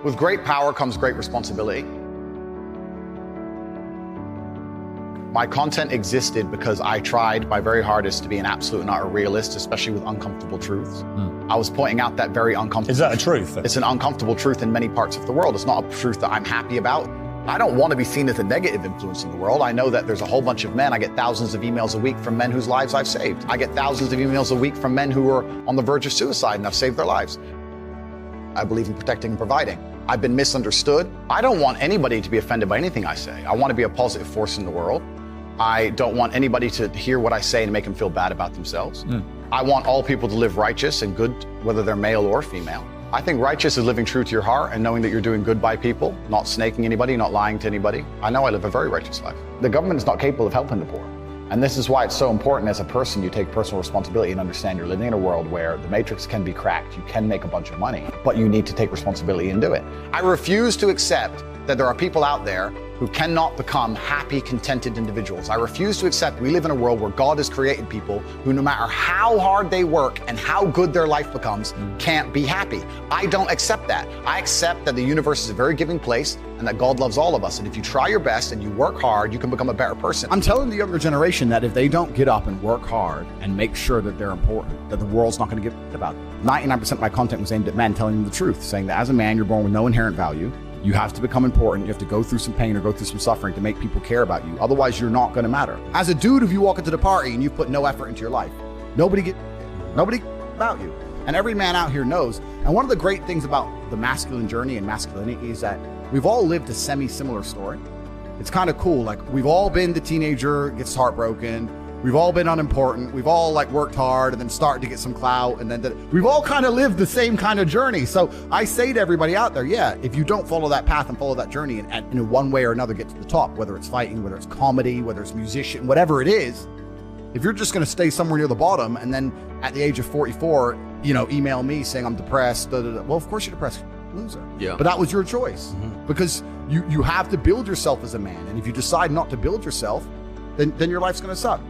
With great power comes great responsibility. My content existed because I tried my very hardest to be an absolute and utter realist, especially with uncomfortable truths. I was pointing out that very uncomfortable. Is that a truth? It's an uncomfortable truth in many parts of the world. It's not a truth that I'm happy about. I don't want to be seen as a negative influence in the world. I know that there's a whole bunch of men. I get thousands of emails a week from men whose lives I've saved. I get thousands of emails a week from men who are on the verge of suicide and I've saved their lives. I believe in protecting and providing. I've been misunderstood. I don't want anybody to be offended by anything I say. I want to be a positive force in the world. I don't want anybody to hear what I say and make them feel bad about themselves. I want all people to live righteous and good, whether they're male or female. I think righteous is living true to your heart and knowing that you're doing good by people, not snaking anybody, not lying to anybody. I know I live a very righteous life. The government is not capable of helping the poor. And this is why it's so important as a person, you take personal responsibility and understand you're living in a world where the matrix can be cracked. You can make a bunch of money, but you need to take responsibility and do it. I refuse to accept that there are people out there who cannot become happy, contented individuals. I refuse to accept we live in a world where God has created people who, no matter how hard they work and how good their life becomes, can't be happy. I don't accept that. I accept that the universe is a very giving place and that God loves all of us. And if you try your best and you work hard, you can become a better person. I'm telling the younger generation that if they don't get up and work hard and make sure that they're important, that the world's not going to give about it. 99% of my content was aimed at men telling them the truth, saying that as a man, you're born with no inherent value. You have to become important. You have to go through some pain or go through some suffering to make people care about you. Otherwise, you're not going to matter. As a dude, if you walk into the party and you put no effort into your life, nobody about you. And every man out here knows. And one of the great things about the masculine journey and masculinity is that we've all lived a semi-similar story. It's kind of cool. Like, we've all been the teenager, gets heartbroken. We've all been unimportant. We've all worked hard and then started to get some clout. And then we've all kind of lived the same kind of journey. So I say to everybody out there, yeah, if you don't follow that path and follow that journey and in one way or another get to the top, whether it's fighting, whether it's comedy, whether it's musician, whatever it is, if you're just going to stay somewhere near the bottom and then at the age of 44, email me saying I'm depressed, well, of course you're depressed, loser. Yeah. But that was your choice because you have to build yourself as a man. And if you decide not to build yourself, then your life's going to suck.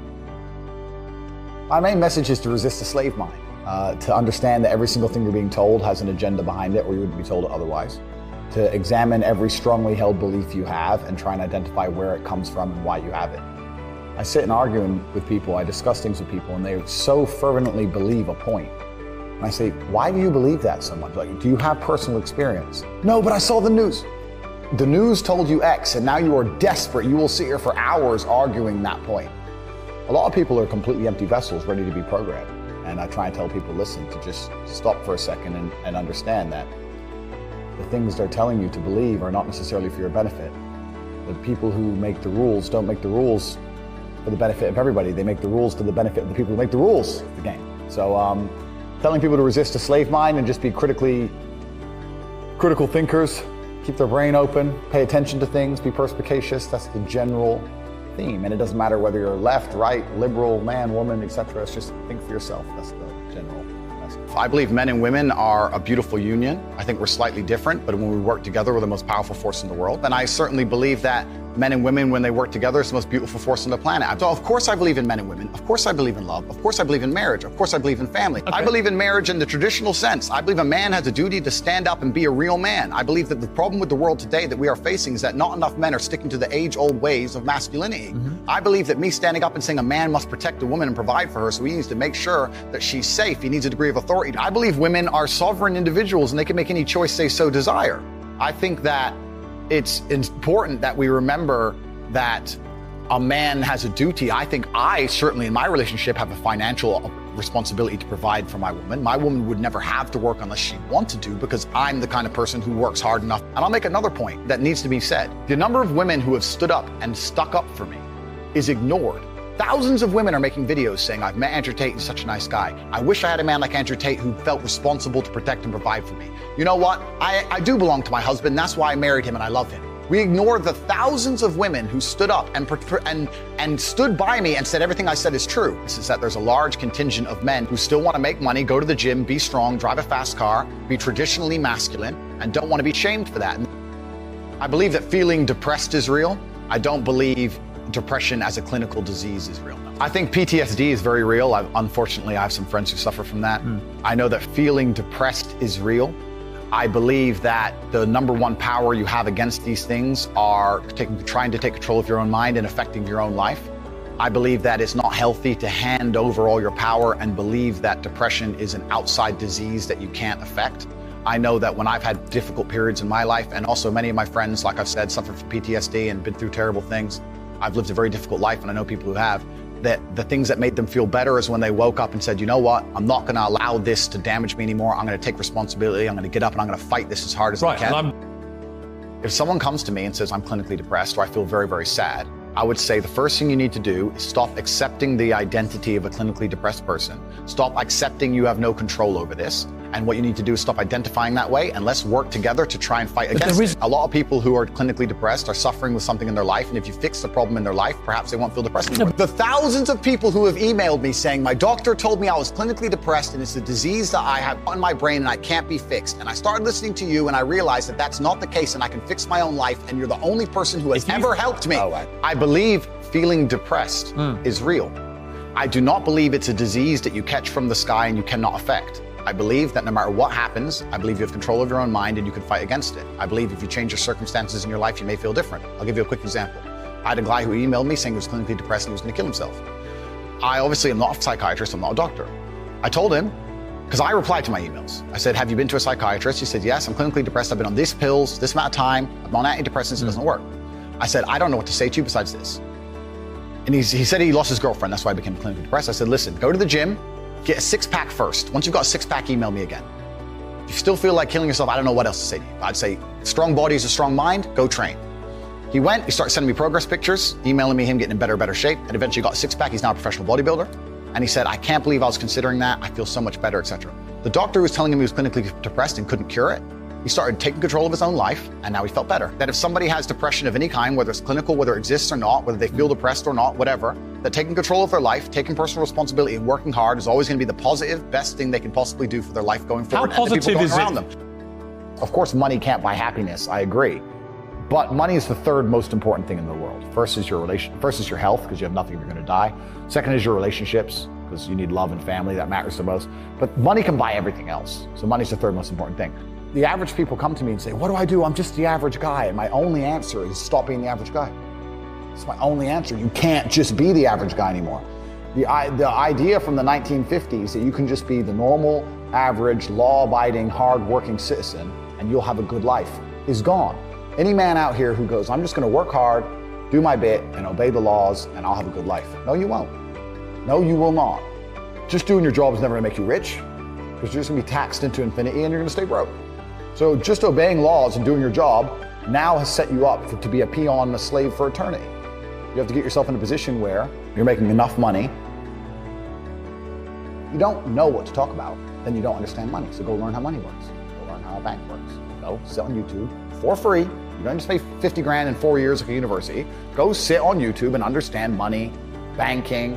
My main message is to resist the slave mind, to understand that every single thing you're being told has an agenda behind it or you wouldn't be told it otherwise, to examine every strongly held belief you have and try and identify where it comes from and why you have it. I sit and argue with people, I discuss things with people, and they so fervently believe a point. And I say, why do you believe that so much? Like, do you have personal experience? No, but I saw the news. The news told you X, and now you are desperate. You will sit here for hours arguing that point. A lot of people are completely empty vessels ready to be programmed. And I try and tell people, listen, to just stop for a second and understand that the things they're telling you to believe are not necessarily for your benefit. The people who make the rules don't make the rules for the benefit of everybody. They make the rules to the benefit of the people who make the rules of the game. So telling people to resist a slave mind and just be critical thinkers, keep their brain open, pay attention to things, be perspicacious, that's the general theme. And it doesn't matter whether you're left, right, liberal, man, woman, etc. It's just think for yourself. That's the general message. I believe men and women are a beautiful union. I think we're slightly different, but when we work together, we're the most powerful force in the world. And I certainly believe that men and women, when they work together, is the most beautiful force on the planet. So of course I believe in men and women. Of course I believe in love. Of course I believe in marriage. Of course I believe in family. Okay. I believe in marriage in the traditional sense. I believe a man has a duty to stand up and be a real man. I believe that the problem with the world today that we are facing is that not enough men are sticking to the age-old ways of masculinity. I believe that me standing up and saying a man must protect a woman and provide for her, so he needs to make sure that she's safe. He needs a degree of authority. I believe women are sovereign individuals and they can make any choice they so desire. I think that it's important that we remember that a man has a duty. I think I certainly in my relationship have a financial responsibility to provide for my woman. My woman would never have to work unless she wanted to because I'm the kind of person who works hard enough. And I'll make another point that needs to be said. The number of women who have stood up and stuck up for me is ignored. Thousands of women are making videos saying, I've met Andrew Tate, he's such a nice guy. I wish I had a man like Andrew Tate who felt responsible to protect and provide for me. You know what? I do belong to my husband. That's why I married him and I love him. We ignore the thousands of women who stood up and stood by me and said everything I said is true. This is that there's a large contingent of men who still want to make money, go to the gym, be strong, drive a fast car, be traditionally masculine, and don't want to be shamed for that. I believe that feeling depressed is real. I don't believe depression as a clinical disease is real. I think PTSD is very real. Unfortunately, I have some friends who suffer from that. I know that feeling depressed is real. I believe that the number one power you have against these things are trying to take control of your own mind and affecting your own life. I believe that it's not healthy to hand over all your power and believe that depression is an outside disease that you can't affect. I know that when I've had difficult periods in my life, and also many of my friends, like I've said, suffer from PTSD and been through terrible things. I've lived a very difficult life, and I know people who have, that the things that made them feel better is when they woke up and said, you know what, I'm not gonna allow this to damage me anymore. I'm gonna take responsibility. I'm gonna get up and I'm gonna fight this as hard as I can. If someone comes to me and says, I'm clinically depressed, or I feel very, very sad, I would say the first thing you need to do is stop accepting the identity of a clinically depressed person. Stop accepting you have no control over this. And what you need to do is stop identifying that way, and let's work together to try and fight against it. A lot of people who are clinically depressed are suffering with something in their life, and if you fix the problem in their life, perhaps they won't feel depressed anymore. The thousands of people who have emailed me saying, my doctor told me I was clinically depressed and it's a disease that I have in my brain and I can't be fixed. And I started listening to you and I realized that that's not the case and I can fix my own life, and you're the only person who has ever helped me. I believe feeling depressed is real. I do not believe it's a disease that you catch from the sky and you cannot affect. I believe that no matter what happens, I believe you have control of your own mind and you can fight against it. I believe if you change your circumstances in your life, you may feel different. I'll give you a quick example. I had a guy who emailed me saying he was clinically depressed and he was going to kill himself. I obviously am not a psychiatrist, I'm not a doctor. I told him, because I replied to my emails. I said, have you been to a psychiatrist? He said, yes, I'm clinically depressed. I've been on these pills, this amount of time. I'm on antidepressants, it doesn't work. I said, I don't know what to say to you besides this. And he said he lost his girlfriend, that's why I became clinically depressed. I said, listen, go to the gym, get a six-pack first. Once you've got a six-pack, email me again. If you still feel like killing yourself, I don't know what else to say to you. I'd say, strong body is a strong mind, go train. He went, he started sending me progress pictures, emailing me him getting in better shape, and eventually got a six-pack. He's now a professional bodybuilder. And he said, I can't believe I was considering that. I feel so much better, etc. The doctor was telling him he was clinically depressed and couldn't cure it. He started taking control of his own life, and now he felt better. That if somebody has depression of any kind, whether it's clinical, whether it exists or not, whether they feel depressed or not, whatever, that taking control of their life, taking personal responsibility and working hard is always going to be the positive, best thing they can possibly do for their life going forward. How positive is it? Of course, money can't buy happiness, I agree. But money is the third most important thing in the world. First is your health, because you have nothing if you're going to die. Second is your relationships, because you need love and family, that matters the most. But money can buy everything else. So money's the third most important thing. The average people come to me and say, what do I do? I'm just the average guy. And my only answer is stop being the average guy. It's my only answer. You can't just be the average guy anymore. The idea from the 1950s that you can just be the normal, average, law-abiding, hard-working citizen and you'll have a good life is gone. Any man out here who goes, I'm just going to work hard, do my bit, and obey the laws, and I'll have a good life. No, you won't. No, you will not. Just doing your job is never going to make you rich, because you're just going to be taxed into infinity and you're going to stay broke. So just obeying laws and doing your job now has set you up to be a peon, a slave for eternity. You have to get yourself in a position where you're making enough money. You don't know what to talk about, then you don't understand money. So go learn how money works. Go learn how a bank works. Go sit on YouTube for free. You don't just pay 50 grand in 4 years like a university. Go sit on YouTube and understand money, banking,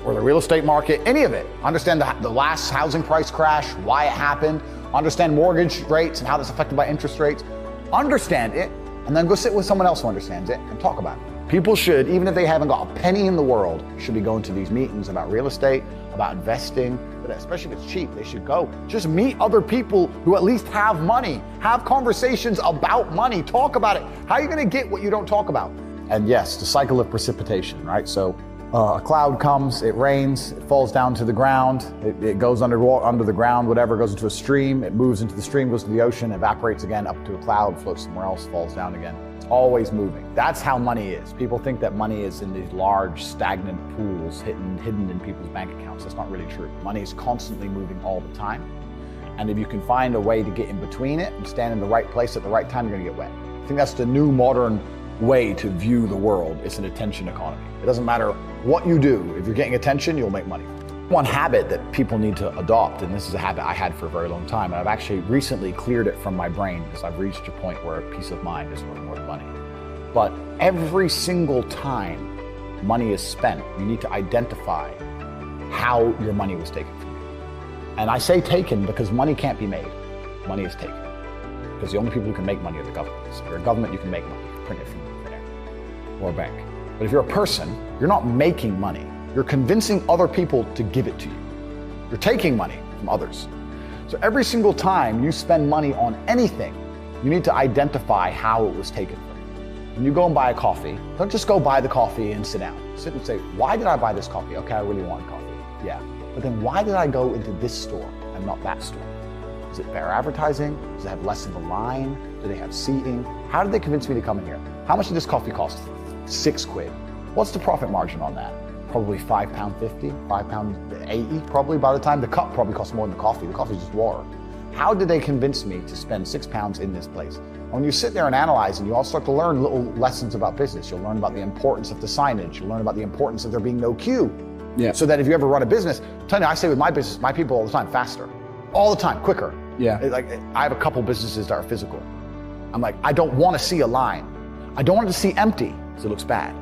or the real estate market, any of it. Understand the last housing price crash, why it happened. Understand mortgage rates and how that's affected by interest rates. Understand it, and then go sit with someone else who understands it and talk about it. People should, even if they haven't got a penny in the world, should be going to these meetings about real estate, about investing, but especially if it's cheap, they should go. Just meet other people who at least have money. Have conversations about money. Talk about it. How are you going to get what you don't talk about? And yes, the cycle of precipitation, right? So a cloud comes, it rains, it falls down to the ground, it goes under the ground, whatever, goes into a stream, it moves into the stream, goes to the ocean, evaporates again, up to a cloud, floats somewhere else, falls down again. It's always moving. That's how money is. People think that money is in these large, stagnant pools hidden in people's bank accounts. That's not really true. Money is constantly moving all the time. And if you can find a way to get in between it and stand in the right place at the right time, you're gonna get wet. I think that's the new modern way to view the world. It's an attention economy. It doesn't matter what you do. If you're getting attention, you'll make money. One habit that people need to adopt, and this is a habit I had for a very long time, and I've actually recently cleared it from my brain because I've reached a point where peace of mind is worth more than money. But every single time money is spent, you need to identify how your money was taken from you. And I say taken because money can't be made. Money is taken. Because the only people who can make money are the governments. If you're a government, you can make money. You print it from thin air or a bank. But if you're a person, you're not making money. You're convincing other people to give it to you. You're taking money from others. So every single time you spend money on anything, you need to identify how it was taken from you. When you go and buy a coffee, don't just go buy the coffee and sit down. Sit and say, why did I buy this coffee? Okay, I really want coffee. Yeah. But then why did I go into this store and not that store? Is it fair advertising? Does it have less of a line? Do they have seating? How did they convince me to come in here? How much did this coffee cost? £6. What's the profit margin on that? Probably £5.50, £5.80 probably by the time. The cup probably costs more than the coffee. The coffee is just water. How did they convince me to spend £6 in this place? And when you sit there and analyze, and you all start to learn little lessons about business, you'll learn about the importance of the signage. You'll learn about the importance of there being no queue. Yeah. So that if you ever run a business, I'm telling you, I say with my business, my people all the time, faster. All the time, quicker. Yeah. Like, I have a couple businesses that are physical. I'm like, I don't want to see a line. I don't want it to see empty because it looks bad.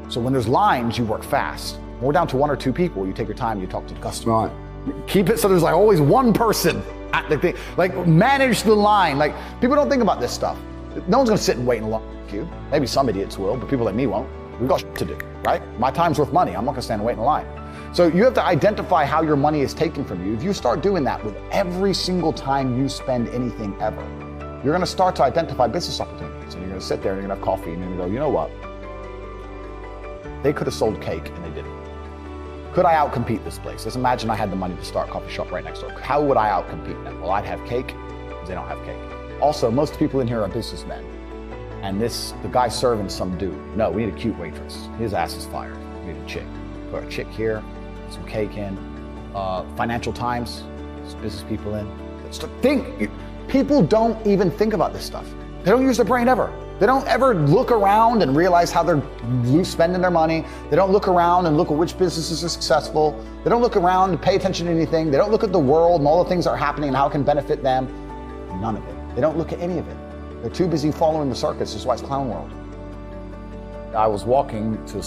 So when there's lines, you work fast. When we're down to 1 or 2 people, you take your time, you talk to the customer. Right. Keep it so there's like always one person at the thing. Like, manage the line. Like, people don't think about this stuff. No one's gonna sit and wait in a long queue. Maybe some idiots will, but people like me won't. We've got shit to do, right? My time's worth money. I'm not gonna stand and wait in a line. So you have to identify how your money is taken from you. If you start doing that with every single time you spend anything ever, you're gonna start to identify business opportunities. And you're gonna sit there and you're gonna have coffee and you're gonna go, you know what? They could have sold cake and they didn't. Could I outcompete this place? Let's imagine I had the money to start a coffee shop right next door. How would I outcompete them? Well, I'd have cake because they don't have cake. Also, most people in here are businessmen. And the guy serving some dude. No, we need a cute waitress. His ass is fired. We need a chick. Put a chick here, put some cake in. Financial Times, some business people in. People don't even think about this stuff. They don't use their brain ever. They don't ever look around and realize how they're spending their money. They don't look around and look at which businesses are successful. They don't look around and pay attention to anything. They don't look at the world and all the things that are happening and how it can benefit them. None of it. They don't look at any of it. They're too busy following the circus. That's why it's clown world. I was walking to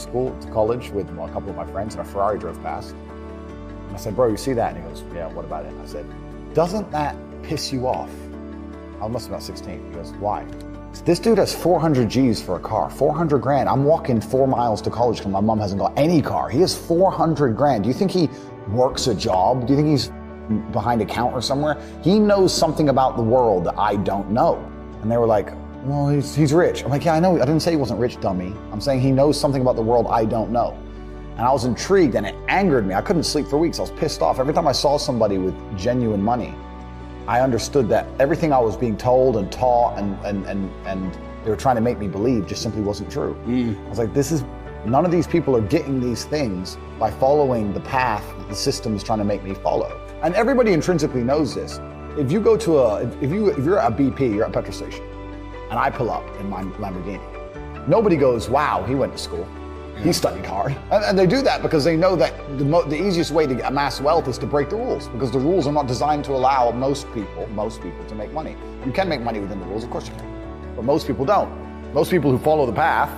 college with a couple of my friends, and a Ferrari drove past. And I said, bro, you see that? And he goes, yeah, what about it? And I said, doesn't that piss you off? I must be about 16. He goes, why? This dude has 400 G's for a car, 400 grand. I'm walking 4 miles to college because my mom hasn't got any car. He has 400 grand. Do you think he works a job? Do you think he's behind a counter somewhere? He knows something about the world that I don't know. And they were like, well, he's rich. I'm like, yeah, I know. I didn't say he wasn't rich, dummy. I'm saying he knows something about the world I don't know. And I was intrigued and it angered me. I couldn't sleep for weeks. I was pissed off. Every time I saw somebody with genuine money, I understood that everything I was being told and taught and they were trying to make me believe just simply wasn't true. I was like, none of these people are getting these things by following the path that the system is trying to make me follow. And everybody intrinsically knows this. If you go to if you're at BP, you're at a petrol station, and I pull up in my Lamborghini, nobody goes, wow, he went to school. He studied hard. And they do that because they know that the easiest way to amass wealth is to break the rules, because the rules are not designed to allow most people to make money. You can make money within the rules, of course you can, but most people don't. Most people who follow the path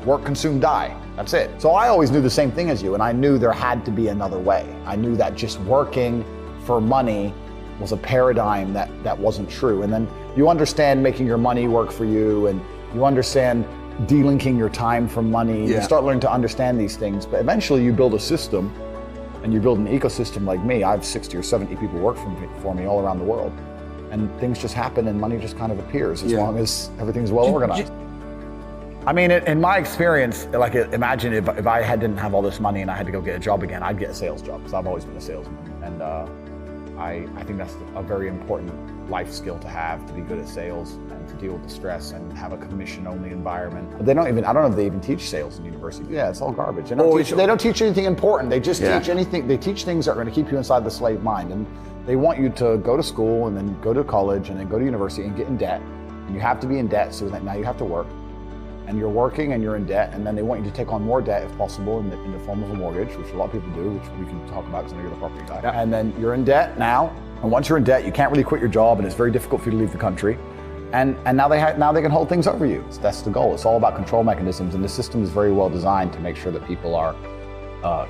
work, consume, die. That's it. So I always knew the same thing as you, and I knew there had to be another way. I knew that just working for money was a paradigm that wasn't true. And then you understand making your money work for you, and you understand delinking your time from money. You start learning to understand these things, but eventually you build a system and you build an ecosystem like me. I have 60 or 70 people work for me all around the world, and things just happen and money just kind of appears as long as everything's well organized. I mean, in my experience, like, imagine if I didn't have all this money and I had to go get a job again, I'd get a sales job, because I've always been a salesman. And I think that's a very important life skill to have, to be good at sales and to deal with the stress and have a commission-only environment. But I don't know if they even teach sales in university. Yeah, it's all garbage. They don't teach anything important. They just teach anything. They teach things that are going to keep you inside the slave mind. And they want you to go to school and then go to college and then go to university and get in debt. And you have to be in debt, so that now you have to work. And you're working and you're in debt, and then they want you to take on more debt if possible in the form of a mortgage, which a lot of people do, which we can talk about because I know you're the property guy. Yeah. And then you're in debt now, and once you're in debt, you can't really quit your job, and it's very difficult for you to leave the country. And now they can hold things over you. That's the goal. It's all about control mechanisms, and the system is very well designed to make sure that people are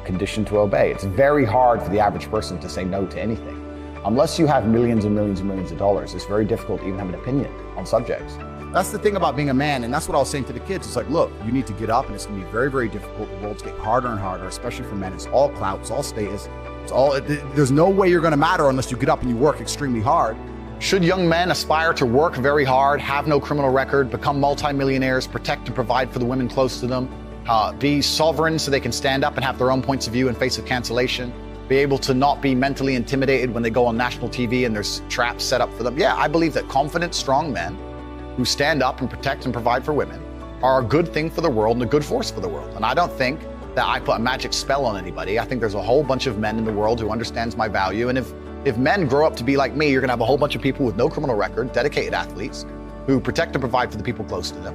conditioned to obey. It's very hard for the average person to say no to anything. Unless you have millions and millions and millions of dollars, it's very difficult to even have an opinion on subjects. That's the thing about being a man, and that's what I was saying to the kids. It's like, look, you need to get up, and it's going to be very, very difficult. The world's getting harder and harder, especially for men. It's all clout, it's all status, There's no way you're going to matter unless you get up and you work extremely hard. Should young men aspire to work very hard, have no criminal record, become multimillionaires, protect and provide for the women close to them, be sovereign so they can stand up and have their own points of view in face of cancellation, be able to not be mentally intimidated when they go on national TV and there's traps set up for them? Yeah, I believe that confident, strong men who stand up and protect and provide for women are a good thing for the world and a good force for the world. And I don't think that I put a magic spell on anybody. I think there's a whole bunch of men in the world who understands my value. And if men grow up to be like me, you're gonna have a whole bunch of people with no criminal record, dedicated athletes, who protect and provide for the people close to them,